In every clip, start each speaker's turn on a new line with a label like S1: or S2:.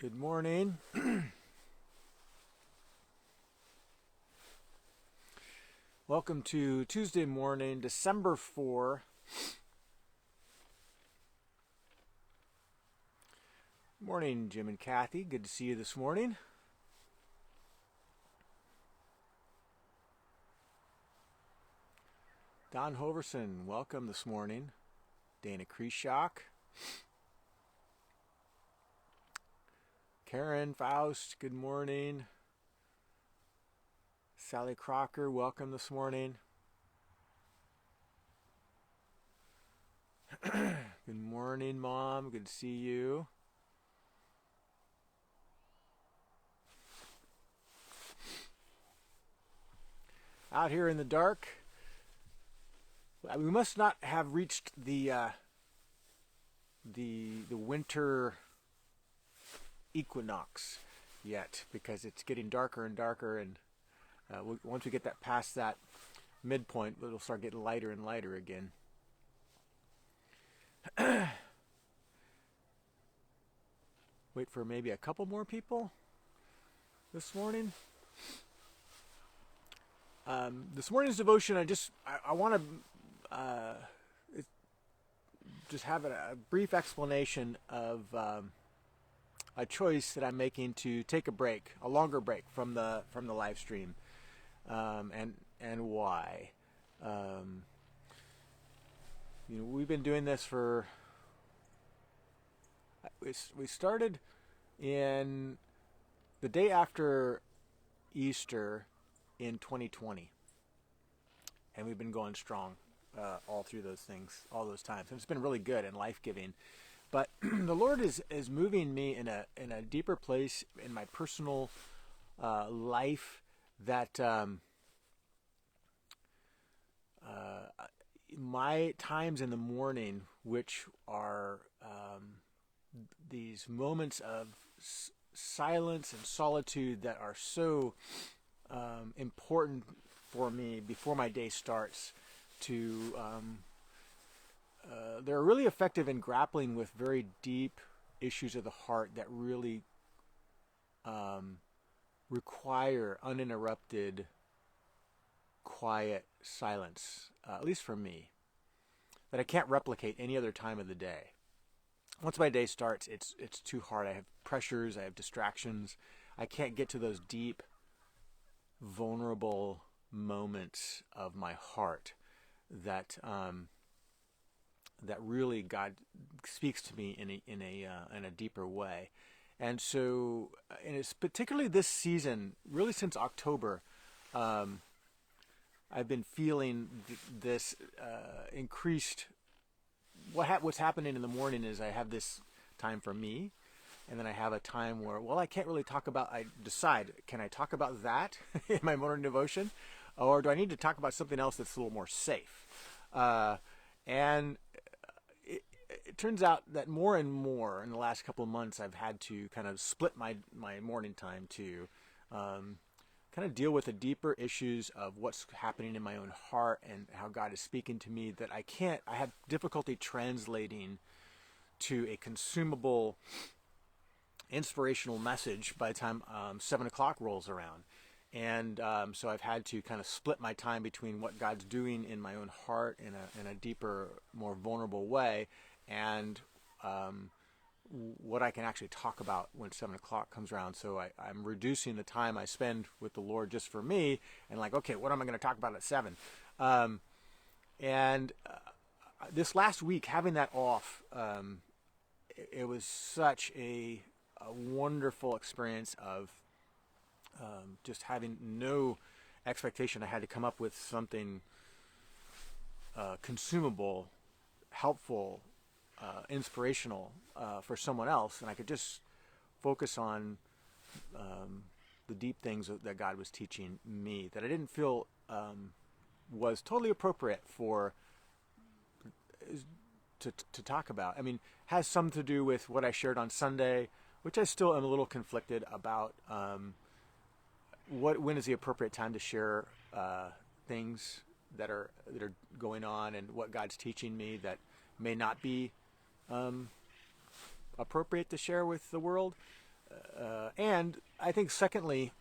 S1: Good morning. Welcome to Tuesday morning, December 4. Morning, Jim and Kathy. Good to see you this morning. Don Hoverson, welcome this morning. Dana Krieshock. Karen Faust, good morning. Sally Crocker, welcome this morning. Good morning, Mom. Good to see you. Out here in the dark. We must not have reached the winter equinox yet, because it's getting darker and darker, and once we get that past that midpoint, it'll start getting lighter and lighter again. Wait for maybe a couple more people this morning. This morning's devotion, I want to just have a brief explanation of a choice that I'm making to take a break, a longer break from the live stream, and why. We've been doing this for. We started in the day after Easter in 2020, and we've been going strong all through those things, all those times. And it's been really good and life-giving. But the Lord is moving me in a deeper place in my personal life that my times in the morning, which are these moments of silence and solitude that are so important for me before my day starts, to they're really effective in grappling with very deep issues of the heart that really require uninterrupted, quiet silence, at least for me, that I can't replicate any other time of the day. Once my day starts, it's too hard. I have pressures, I have distractions. I can't get to those deep, vulnerable moments of my heart that that really God speaks to me in a deeper way. And so, and it's particularly this season, really since October, I've been feeling this increased. What's happening in the morning is I have this time for me, and then I have a time where, I can't really talk about. I decide, can I talk about that in my morning devotion, or do I need to talk about something else that's a little more safe? And it turns out that more and more in the last couple of months, I've had to kind of split my morning time to kind of deal with the deeper issues of what's happening in my own heart and how God is speaking to me that I have difficulty translating to a consumable, inspirational message by the time 7 o'clock rolls around. And so I've had to kind of split my time between what God's doing in my own heart in a deeper, more vulnerable way, and what I can actually talk about when 7 o'clock comes around. So I'm reducing the time I spend with the Lord just for me, and okay, what am I going to talk about at 7? And this last week, having that off, it was such a wonderful experience of just having no expectation. I had to come up with something consumable, helpful, inspirational for someone else, and I could just focus on the deep things that God was teaching me that I didn't feel was totally appropriate for to talk about. I mean, has some to do with what I shared on Sunday, which I still am a little conflicted about. When is the appropriate time to share things that are going on, and what God's teaching me that may not be appropriate to share with the world. And I think secondly,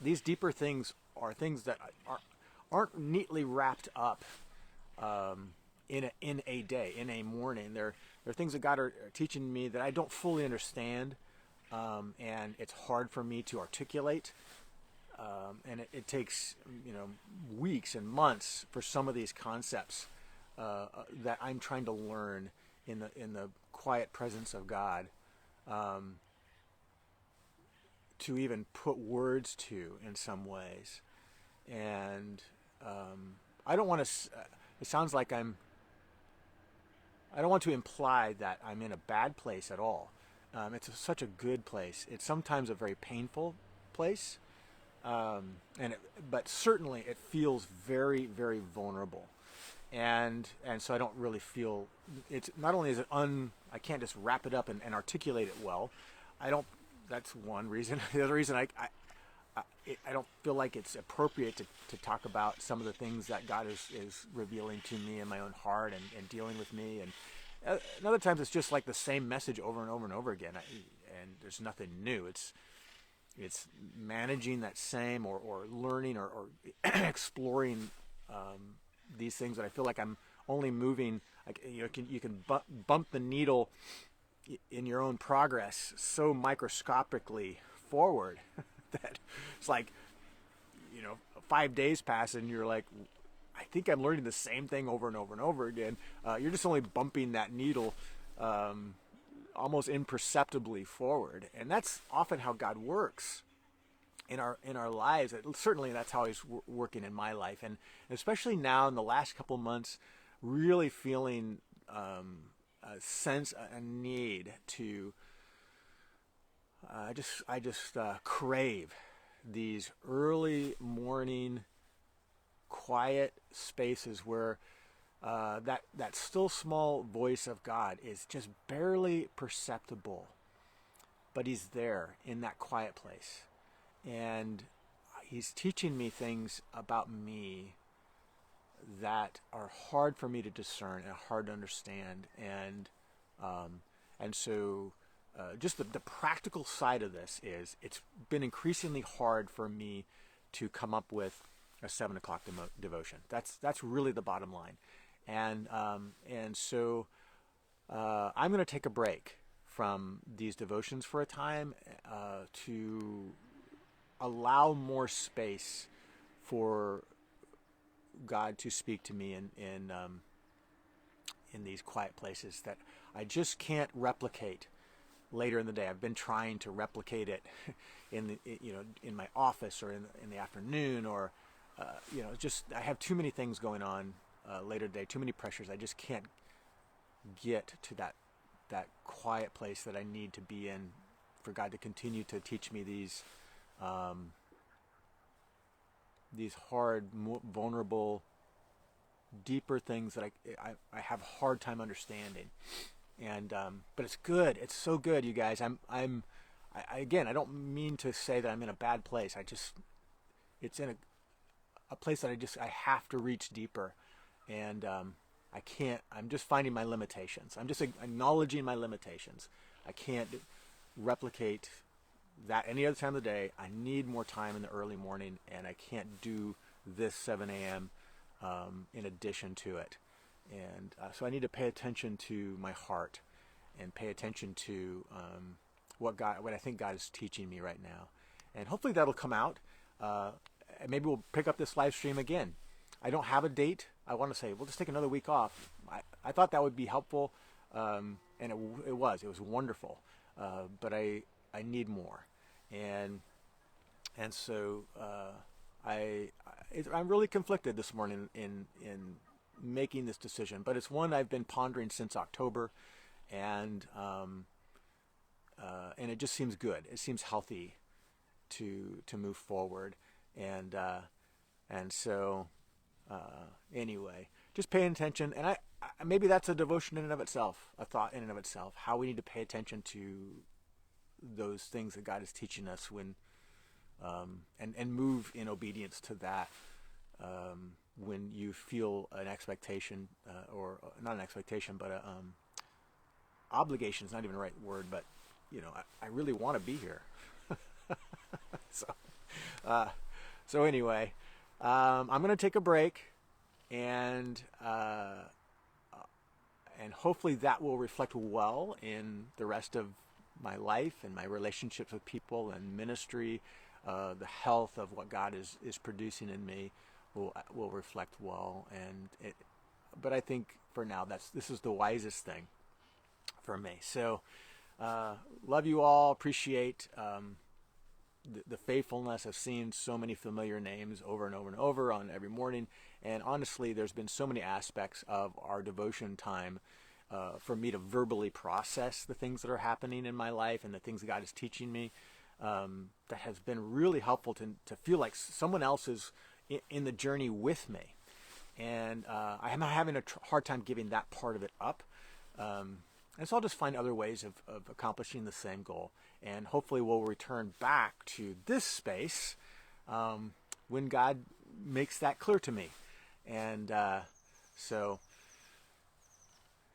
S1: these deeper things are things that aren't neatly wrapped up in a day, in a morning. They're things that God are teaching me that I don't fully understand, and it's hard for me to articulate. And it takes weeks and months for some of these concepts that I'm trying to learn in the quiet presence of God, to even put words to in some ways. And I don't want to. It sounds like I don't want to imply that I'm in a bad place at all. Such a good place. It's sometimes a very painful place, but certainly it feels very, very vulnerable. And so I don't really feel it's not only is it I can't just wrap it up and articulate it well. I don't. That's one reason. The other reason I don't feel like it's appropriate to talk about some of the things that God is revealing to me in my own heart and dealing with me. And other times it's just like the same message over and over and over again. And there's nothing new. It's managing that same or learning or exploring these things that I feel like I'm only moving. Like you can bump the needle in your own progress so microscopically forward that it's like 5 days pass and you're like, I think I'm learning the same thing over and over and over again. You're just only bumping that needle almost imperceptibly forward, and that's often how God works in our lives. Certainly that's how He's working in my life, and especially now in the last couple months, really feeling a sense, a need to. I just crave these early morning quiet spaces where that still small voice of God is just barely perceptible, but He's there in that quiet place, and He's teaching me things about me that are hard for me to discern and hard to understand, and so just the practical side of this is it's been increasingly hard for me to come up with a 7 o'clock devotion. That's really the bottom line, and so I'm going to take a break from these devotions for a time to allow more space for God to speak to me in these quiet places that I just can't replicate later in the day. I've been trying to replicate it in my office or in the afternoon, or just I have too many things going on later today, too many pressures. I just can't get to that quiet place that I need to be in for God to continue to teach me these hard, vulnerable, deeper things that I have a hard time understanding. And but it's good. It's so good, you guys. Again, I don't mean to say that I'm in a bad place. It's in a place that I have to reach deeper, and I can't. I'm just finding my limitations. I'm just acknowledging my limitations. I can't replicate that any other time of the day. I need more time in the early morning, and I can't do this 7 a.m. In addition to it. And so I need to pay attention to my heart and pay attention to what I think God is teaching me right now. And hopefully that'll come out. Maybe we'll pick up this live stream again. I don't have a date. I want to say we'll just take another week off. I thought that would be helpful, and it was wonderful. But I need more, and so I'm really conflicted this morning in making this decision, but it's one I've been pondering since October, and it just seems good. It seems healthy to move forward, and so anyway, just paying attention, and I maybe that's a devotion in and of itself, a thought in and of itself. How we need to pay attention to those things that God is teaching us when, and move in obedience to that. When you feel an expectation, or not an expectation, but obligation is not even the right word, but I really want to be here. So, uh, so anyway, I'm going to take a break, and hopefully that will reflect well in the rest of my life and my relationships with people and ministry. The health of what God is producing in me will reflect well, but I think for now this is the wisest thing for me. So love you all. Appreciate the faithfulness of seeing so many familiar names over and over and over on every morning. And honestly, there's been so many aspects of our devotion time for me to verbally process the things that are happening in my life and the things that God is teaching me. That has been really helpful to feel like someone else is in the journey with me. And I'm having a hard time giving that part of it up. And so I'll just find other ways of accomplishing the same goal. And hopefully we'll return back to this space when God makes that clear to me. And so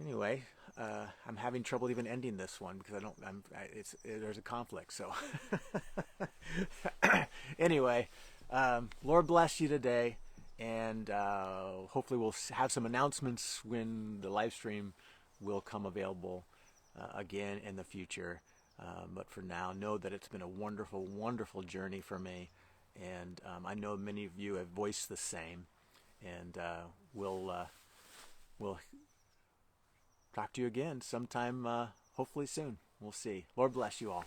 S1: anyway, I'm having trouble even ending this one because there's a conflict. So anyway, Lord bless you today. And hopefully we'll have some announcements when the live stream will come available again in the future. But for now, know that it's been a wonderful, wonderful journey for me. And I know many of you have voiced the same. And we'll talk to you again sometime, hopefully soon. We'll see. Lord bless you all.